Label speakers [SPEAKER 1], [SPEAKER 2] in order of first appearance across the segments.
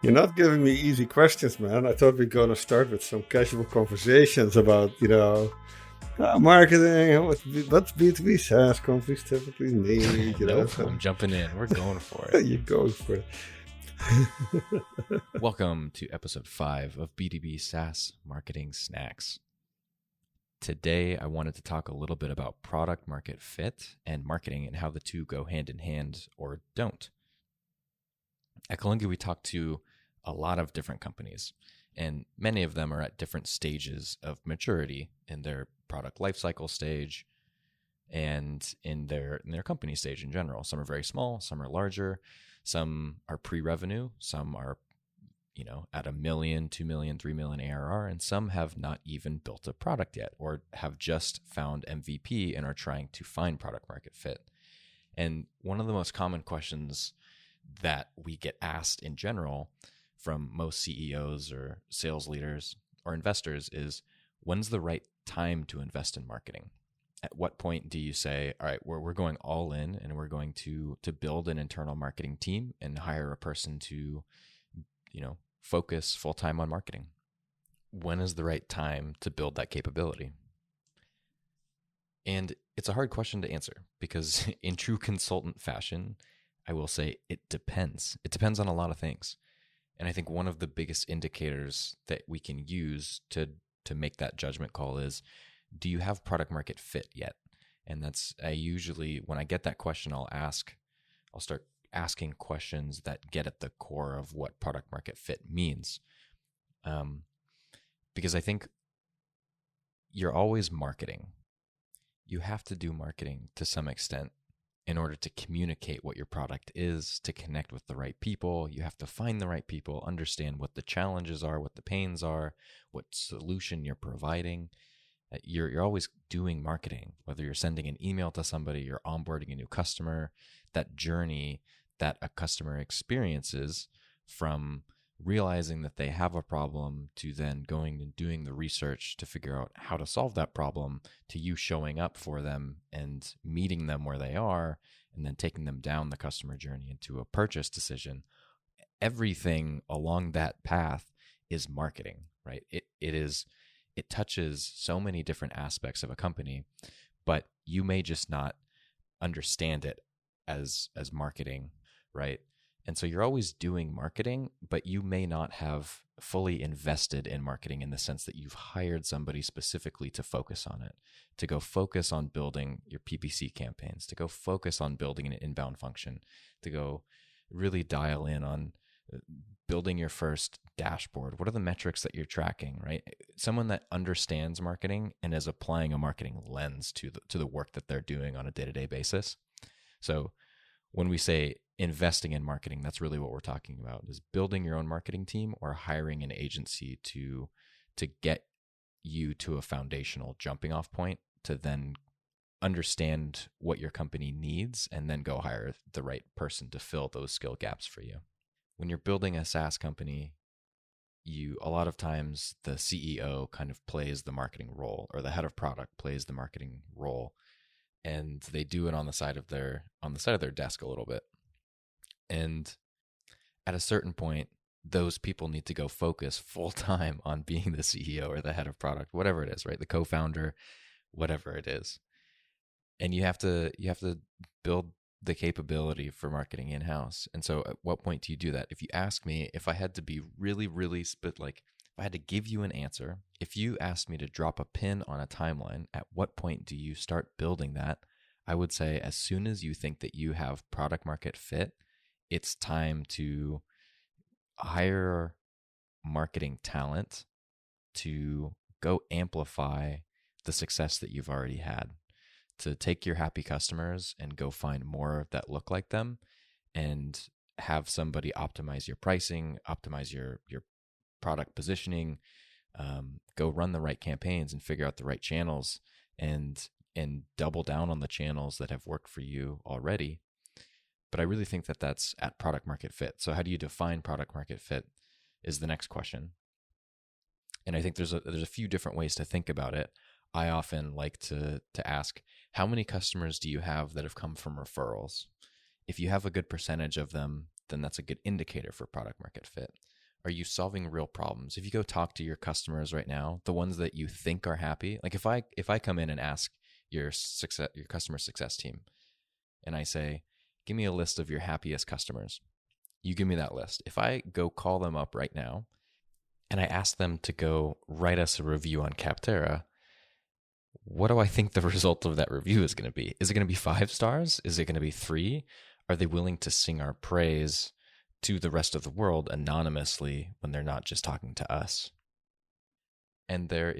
[SPEAKER 1] You're not giving me easy questions, man. I thought we are going to start with some casual conversations about, marketing and what B2B SaaS companies typically need,
[SPEAKER 2] Nope,
[SPEAKER 1] So
[SPEAKER 2] I'm jumping in. We're going for it.
[SPEAKER 1] you're going for it.
[SPEAKER 2] Welcome to episode 5 of B2B SaaS Marketing Snacks. Today, I wanted to talk a little bit about product market fit and marketing and how the two go hand in hand or don't. At Kalungi, we talk to a lot of different companies, and many of them are at different stages of maturity in their product lifecycle stage and in their company stage in general. Some are very small, some are larger, some are pre-revenue, some are at $1 million, $2 million, $3 million ARR, and some have not even built a product yet or have just found MVP and are trying to find product market fit. And one of the most common questions that we get asked in general from most CEOs or sales leaders or investors is, when's the right time to invest in marketing? At what point do you say, all right, we're going all in and we're going to build an internal marketing team and hire a person to, focus full-time on marketing? When is the right time to build that capability? And it's a hard question to answer because in true consultant fashion, I will say it depends. It depends on a lot of things. And I think one of the biggest indicators that we can use to make that judgment call is, do you have product market fit yet? And that's, I usually, when I get that question, I'll start asking questions that get at the core of what product market fit means. Because I think you're always marketing. You have to do marketing to some extent in order to communicate what your product is, to connect with the right people. You have to find the right people, understand what the challenges are, what the pains are, what solution you're providing. You're always doing marketing, whether you're sending an email to somebody, you're onboarding a new customer. That journey that a customer experiences from realizing that they have a problem to then going and doing the research to figure out how to solve that problem, to you showing up for them and meeting them where they are and then taking them down the customer journey into a purchase decision. Everything along that path is marketing, right? It touches so many different aspects of a company, but you may just not understand it as marketing, right? And so you're always doing marketing, but you may not have fully invested in marketing in the sense that you've hired somebody specifically to focus on it, to go focus on building your PPC campaigns, to go focus on building an inbound function, to go really dial in on building your first dashboard. What are the metrics that you're tracking, right? Someone that understands marketing and is applying a marketing lens to the work that they're doing on a day-to-day basis. So when we say investing in marketing, that's really what we're talking about, is building your own marketing team or hiring an agency to get you to a foundational jumping off point to then understand what your company needs and then go hire the right person to fill those skill gaps for you. When you're building a SaaS company, a lot of times the CEO kind of plays the marketing role, or the head of product plays the marketing role, and they do it on the side of their desk a little bit. And at a certain point, those people need to go focus full time on being the CEO or the head of product, whatever it is, right? The co-founder, whatever it is. And you have to build the capability for marketing in-house. And so at what point do you do that? If you ask me, if I had to be really, really if I had to give you an answer, if you asked me to drop a pin on a timeline, at what point do you start building that? I would say as soon as you think that you have product market fit, it's time to hire marketing talent to go amplify the success that you've already had, to take your happy customers and go find more that look like them and have somebody optimize your pricing, optimize your product positioning, go run the right campaigns and figure out the right channels and double down on the channels that have worked for you already. But I really think that that's at product market fit. So how do you define product market fit is the next question. And I think there's a few different ways to think about it. I often like to ask, how many customers do you have that have come from referrals? If you have a good percentage of them then that's a good indicator for product market fit. Are you solving real problems? If you go talk to your customers right now, the ones that you think are happy, like if I come in and ask your customer success team, and I say, give me a list of your happiest customers. You give me that list. If I go call them up right now and I ask them to go write us a review on Capterra, what do I think the result of that review is going to be? Is it going to be 5 stars? Is it going to be 3? Are they willing to sing our praise to the rest of the world anonymously when they're not just talking to us? And there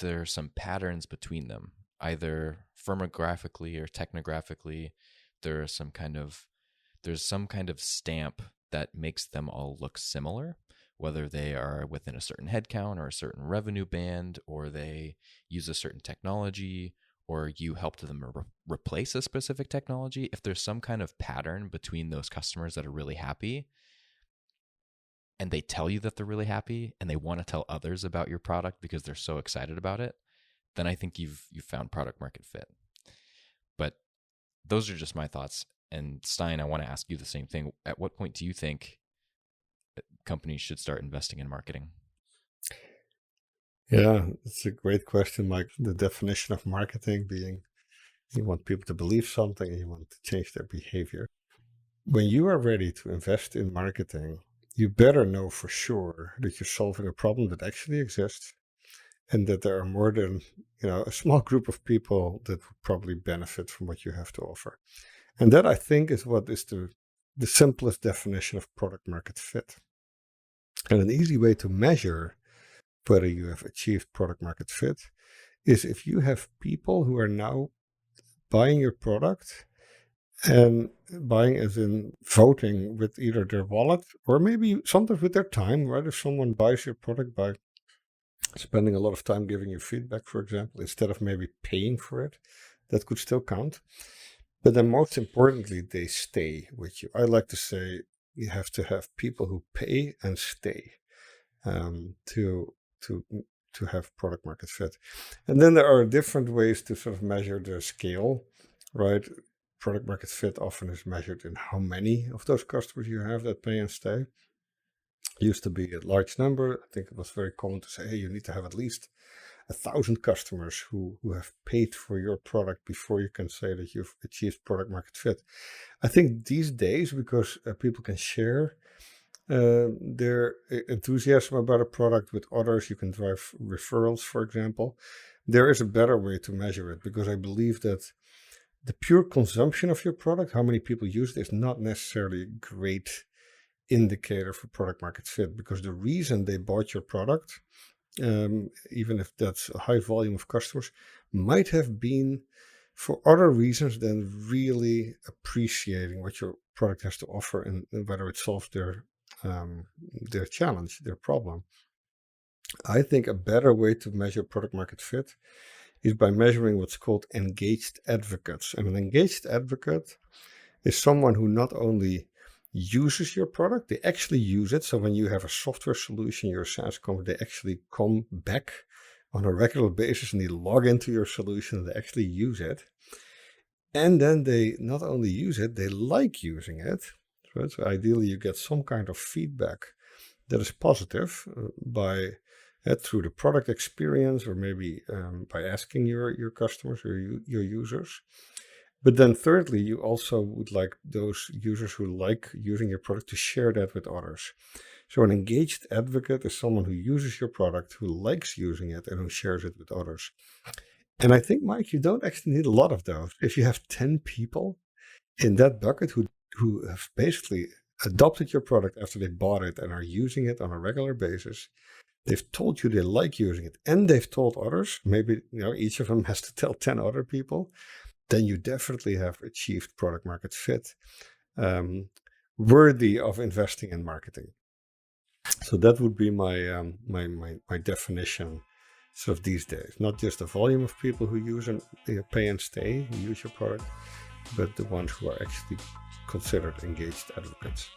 [SPEAKER 2] are some patterns between them, either firmographically or technographically. There's some kind of stamp that makes them all look similar, whether they are within a certain headcount or a certain revenue band, or they use a certain technology, or you helped them replace a specific technology. If there's some kind of pattern between those customers that are really happy, and they tell you that they're really happy, and they want to tell others about your product because they're so excited about it, then I think you've found product market fit. But those are just my thoughts. And Stein, I want to ask you the same thing. At what point do you think companies should start investing in marketing?
[SPEAKER 1] Yeah, it's a great question, Mike. The definition of marketing being you want people to believe something and you want to change their behavior. When you are ready to invest in marketing, you better know for sure that you're solving a problem that actually exists and that there are more than, a small group of people that would probably benefit from what you have to offer. And that, I think, is what is the simplest definition of product market fit. And an easy way to measure whether you have achieved product market fit is if you have people who are now buying your product, and buying as in voting with either their wallet or maybe sometimes with their time, right? If someone buys your product by spending a lot of time giving you feedback, for example, instead of maybe paying for it, that could still count. But then most importantly, they stay with you. I like to say you have to have people who pay and stay to have product market fit. And then there are different ways to sort of measure the scale, right? Product market fit often is measured in how many of those customers you have that pay and stay. It used to be a large number. I think it was very common to say, hey, you need to have at least 1,000 customers who have paid for your product before you can say that you've achieved product market fit. I think these days, because people can share their enthusiasm about a product with others, you can drive referrals, for example. There is a better way to measure it, because I believe that the pure consumption of your product, how many people use it, is not necessarily a great indicator for product market fit, because the reason they bought your product, even if that's a high volume of customers, might have been for other reasons than really appreciating what your product has to offer and whether it solves their challenge, their problem. I think a better way to measure product market fit is by measuring what's called engaged advocates. And an engaged advocate is someone who not only uses your product, they actually use it. So when you have a software solution, you're a SaaS company, they actually come back on a regular basis and they log into your solution and they actually use it. And then they not only use it, they like using it. Right? So ideally you get some kind of feedback that is positive through the product experience, or maybe by asking your customers or your users. But then thirdly, you also would like those users who like using your product to share that with others. So an engaged advocate is someone who uses your product, who likes using it, and who shares it with others. And I think, Mike, you don't actually need a lot of those. If you have 10 people in that bucket who have basically adopted your product after they bought it and are using it on a regular basis, they've told you they like using it, and they've told others, maybe each of them has to tell 10 other people, then you definitely have achieved product market fit, worthy of investing in marketing. So that would be my my definition sort of these days. Not just the volume of people who use and pay and stay, who use your product, but the ones who are actually considered engaged advocates.